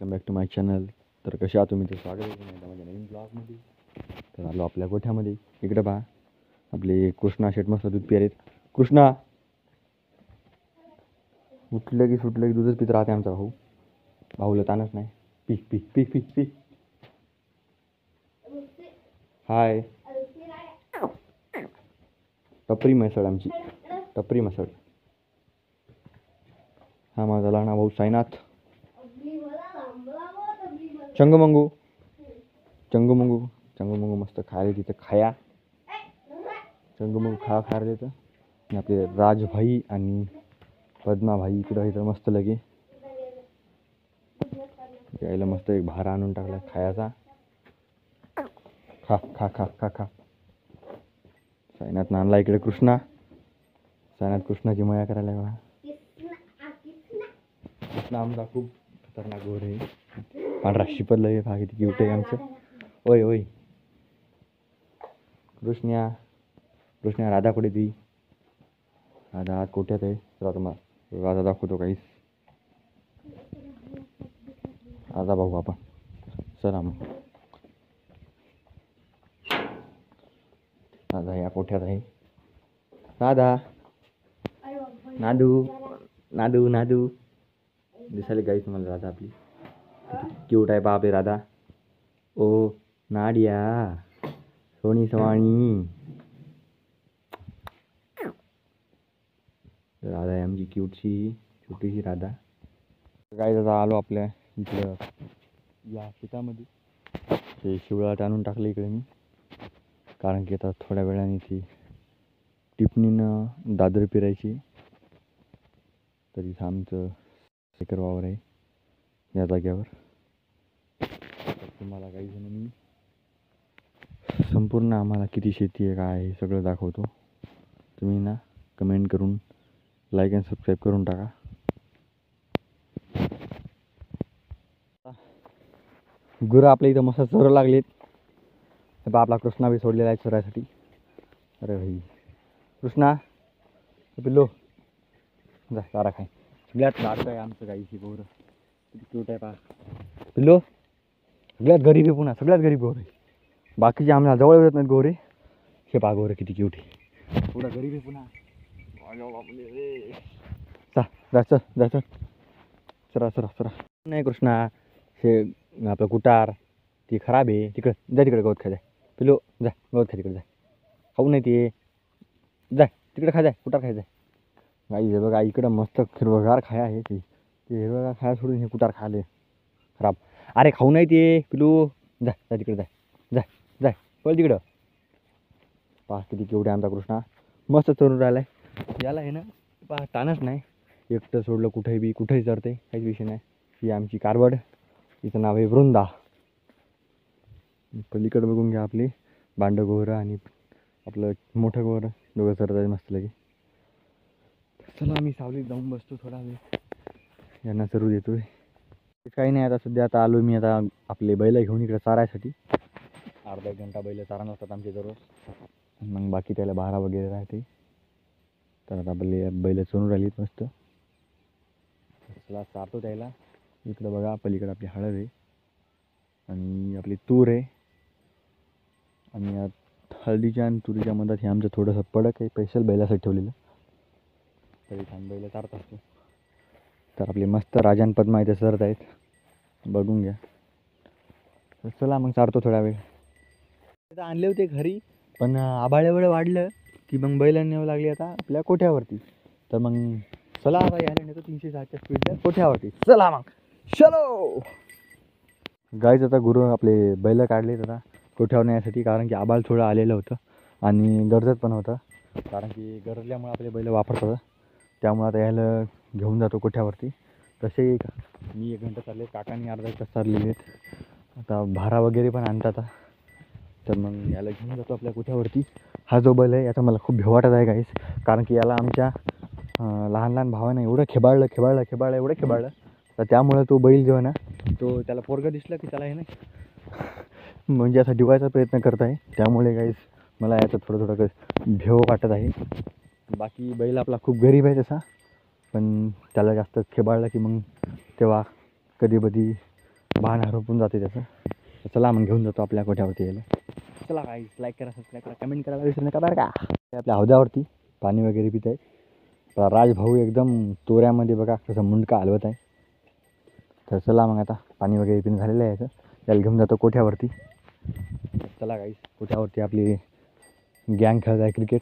Welcome back to my channel. तर कसे आहात तुम्ही? तर स्वागत आहे तुम्ही माझ्या नवीन ब्लॉगमध्ये. तर आलो आपल्या गोठ्यामध्ये. इकडे पहा आपले कृष्णा शेट मस्त दूध पित आहेत. कृष्णा उठलं की सुटलं की दूधच पित राहते आमचा भाऊ. भाऊला ताणच नाही. पी पी पी पी पी. हाय टपरी म्हैसळ आमची, टपरी म्हैसळ. हा माझा लहाना भाऊ साईनाथ. चंगमंगू चंगमंगू चंगमंगू मस्त खायला तिथं खाया. चंगमंगू खा देतं. आणि आपले राजभाई आणि पद्माभाई इकडं इथं मस्त लगे यायला मस्त एक भारा आणून टाकला खायचा. खा खा खा खा खा. साईनाथ आणला इकडे कृष्णा. साईनाथ कृष्णाची मया करायला बघा. कृष्णा आमचा खूप खतरनाक गोर आहे. पांढरा शिपरला आहे. हा किती क्यूट आहे आमचं. ओय ओय कृष्णा राधा कुठे ती? राधा आत कोट्यात आहे. तर तुम्हाला राधा दाखवतो काहीच. राधा भाऊ आपण चला मग. राधा या कोठ्यात आहे. राधा नादू नादू नादू दिसायला काहीच तुम्हाला राधा आपली क्यूट आहे बापे राधा. ओ नाडिया सोनी सवाणी राधा आहे आमची क्यूटची छोटीशी राधा. काय दादा आलो आपल्या इकडं या शेतामध्ये. ते शिवळाट आणून टाकलं इकडे मी, कारण की आता थोड्या वेळाने ती टिपणीनं दादर फिरायची. तर इथं आमचं एकर वावर आहे या जाग्यावर. तुम्हाला काही जण मी संपूर्ण आम्हाला किती शेती आहे काय आहे सगळं दाखवतो. तुम्ही ना कमेंट करून लाईक अँड सबस्क्राईब करून टाका. गुरं आपल्या इथं मस्त चरं लागलेत. हे आपला कृष्णा बी सोडलेला आहे चरायसाठी. अरे भाई कृष्णा पिल्लो जा चारा खाय. सगळ्यात लाडकं आहे आमचं गाईची गोरं. किती क्यूट आहे पहा पिल्लो. सगळ्यात गरीब आहे, पुन्हा सगळ्यात गरीब गोर आहे. बाकीचे आम्हाला जवळ येत नाहीत गोरे. हे पहा गोरं किती क्यूट आहे. पुढं गरीब आहे पुन्हा. जायचं जायचं चरा चरा चरा. नाही कृष्णा हे आपलं कुटार ती खराब आहे. तिकडं जा, तिकडे गवत खाय जाय पिलो. जा गवत खा तिकडे जाय. खाऊ नाही ते जाय तिकडे खा जाय. कुटार खाय जाय. गाई हे बघा इकडं मस्त हिरवगार खाया आहे. ते हिरवगार खाया सोडून हे कुटार खाले खराब. अरे खाऊ नाही ते पिलू. जा जा तिकडे जाय जाय जाय पळ तिकडं. पहा किती केवढे आमचा कृष्णा मस्त चरून राहिलाय. याला आहे ना पहा ताणच नाही. एकटं सोडलं कुठेही चरते काहीच विषय नाही. ही आमची कारवड. तिचं नाव आहे वृंदा. पलीकडे बघून घ्या आपली बांडं गोरं आणि आपलं मोठं गोरं दोघं चरत आहे मस्त लगे. चला आम्ही सावलीत जाऊन बसतो थोडा वेळ. यांना चरू देतोय. काही नाही आता सध्या आता आलो मी आता आपले बैल घेऊन इकडे चारायसाठी. अर्धा एक घंटा बैल चारा नसतात आमचे दररोज. मग बाकी त्याला भारा वगैरे राहते. तर आता बैल चरून राहिलीत मस्त. चला चारतो त्याला. इकडं बघा पलीकडे आपली हळद आहे आणि आपली तूर आहे. आणि या हळदीच्या आणि तुरीच्या मधात हे आमचं थोडंसं पडक आहे स्पेशल बैलासाठी ठेवलेलं. तरी छान बैल चारत असतो. तर आपले मस्त राजान पद्मा इथे सरत आहेत बघून घ्या. तर चला मग चारतो थोडा वेळ. आता आणले होते घरी पण आभाळ एवढं वाढलं की मग बैल नेऊ लागली आता आपल्या कोठ्यावरती. तर मग चला आता यायला नेतो 360च्या स्पीडला कोठ्यावरती. चला मग चलो गाईज. आता गुरु आपले बैल काढले आता कोठ्यावर नेण्यासाठी, कारण की आभाळ थोडं आलेलं होतं आणि गरजत पण होतं. कारण की गरजल्यामुळे आपले बैल वापरतात. त्यामुळे आता यायला घेऊन जातो कोठ्यावरती. तसे मी 1 घंटा चालले, काकांनी अर्धा एक तास चाललेले आहेत. आता भारा वगैरे पण आणतात. तर मग याला घेऊन जातो आपल्या कोठ्यावरती. हा जो बैल आहे याचा मला खूप भेव वाटत आहे गाईस. कारण की याला आमच्या लहान लहान भावानं एवढं खेबाळलं एवढं खेबाळलं. तर त्यामुळे तो बैल जो आहे ना तो त्याला पोरगं दिसलं की त्याला हे ना म्हणजे असा डिवायचा प्रयत्न करत आहे. त्यामुळे गाईस मला याचं थोडं भेव वाटत आहे. बाकी बैल आपला खूप गरीब आहे तसा, पण त्याला जास्त खेबाळलं की मग तेव्हा कधी बाण हरपून जाते त्याचं. तर चला मग घेऊन जातो आपल्या कोठ्यावरती यायला. चला काही लाईक करा, सबस्क्राईब करा, कमेंट करायला विसरू नका बरं का. आपल्या हौद्यावरती पाणी वगैरे पित आहे. राजभाऊ एकदम तोऱ्यामध्ये बघा कसं मुंडका हलवत आहे. तर चला मग आता पाणी वगैरे पिणं झालेलं आहे. त्याला घेऊन जातो कोठ्यावरती. चला गाईस, कोठ्यावरती आपली गँग खेळत आहे क्रिकेट.